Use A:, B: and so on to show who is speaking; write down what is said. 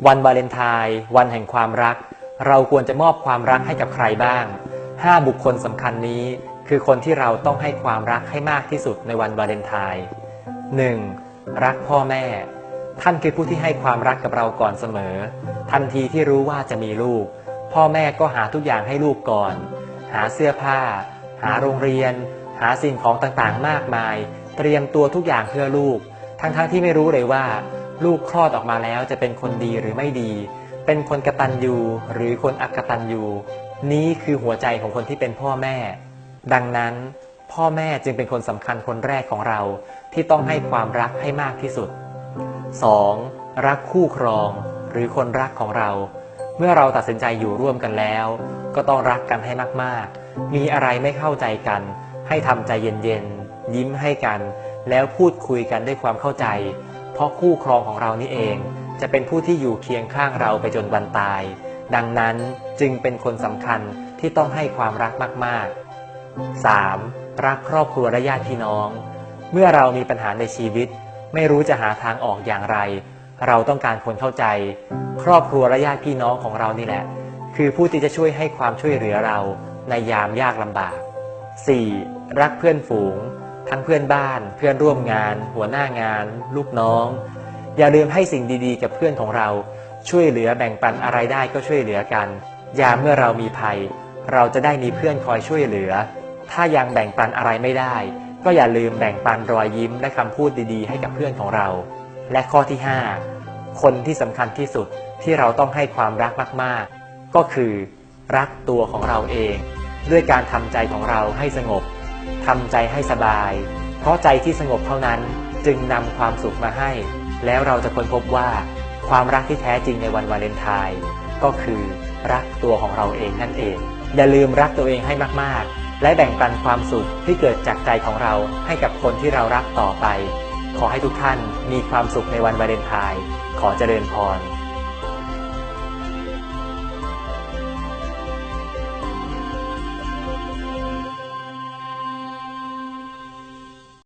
A: วันวาเลนไทน์วันแห่งความรักเราควรจะมอบความรักให้กับใครบ้าง5บุคคลสำคัญนี้คือคนที่เราต้องให้ความรักให้มากที่สุดในวันวาเลนไทน์ 1. รักพ่อแม่ท่านคือผู้ที่ให้ความรักกับเราก่อนเสมอทันทีที่รู้ว่าจะมีลูกพ่อแม่ก็หาทุกอย่างให้ลูกก่อนหาเสื้อผ้าหาโรงเรียนหาสิ่งของต่างๆมากมายเตรียมตัวทุกอย่างเพื่อลูกทั้งที่ไม่รู้เลยว่าลูกคลอดออกมาแล้วจะเป็นคนดีหรือไม่ดีเป็นคนกตัญญูหรือคนอกตัญญูนี้คือหัวใจของคนที่เป็นพ่อแม่ดังนั้นพ่อแม่จึงเป็นคนสำคัญคนแรกของเราที่ต้องให้ความรักให้มากที่สุด 2. รักคู่ครองหรือคนรักของเราเมื่อเราตัดสินใจอยู่ร่วมกันแล้วก็ต้องรักกันให้มากๆมีอะไรไม่เข้าใจกันให้ทำใจเย็นๆยิ้มให้กันแล้วพูดคุยกันด้วยความเข้าใจเพราะคู่ครองของเรานี่เองจะเป็นผู้ที่อยู่เคียงข้างเราไปจนวันตายดังนั้นจึงเป็นคนสำคัญที่ต้องให้ความรักมากๆ 3. รักครอบครัวและญาติพี่น้องเมื่อเรามีปัญหาในชีวิตไม่รู้จะหาทางออกอย่างไรเราต้องการคนเข้าใจครอบครัวและญาติพี่น้องของเรานี่แหละคือผู้ที่จะช่วยให้ความช่วยเหลือเราในยามยากลำบาก 4. รักเพื่อนฝูงทั้งเพื่อนบ้านเพื่อนร่วมงานหัวหน้างานลูกน้องอย่าลืมให้สิ่งดีๆกับเพื่อนของเราช่วยเหลือแบ่งปันอะไรได้ก็ช่วยเหลือกันยามเมื่อเรามีภัยเราจะได้มีเพื่อนคอยช่วยเหลือถ้ายังแบ่งปันอะไรไม่ได้ก็อย่าลืมแบ่งปันรอยยิ้มและคำพูดดีๆให้กับเพื่อนของเราและข้อที่ 5 คนที่สำคัญที่สุดที่เราต้องให้ความรักมากๆก็คือรักตัวของเราเองด้วยการทำใจของเราให้สงบทำใจให้สบายเพราะใจที่สงบเท่านั้นจึงนำความสุขมาให้แล้วเราจะค้นพบว่าความรักที่แท้จริงในวันวาเลนไทน์ก็คือรักตัวของเราเองนั่นเองอย่าลืมรักตัวเองให้มากๆและแบ่งปันความสุขที่เกิดจากใจของเราให้กับคนที่เรารักต่อไปขอให้ทุกท่านมีความสุขในวันวาเลนไทน์ขอเจริญพร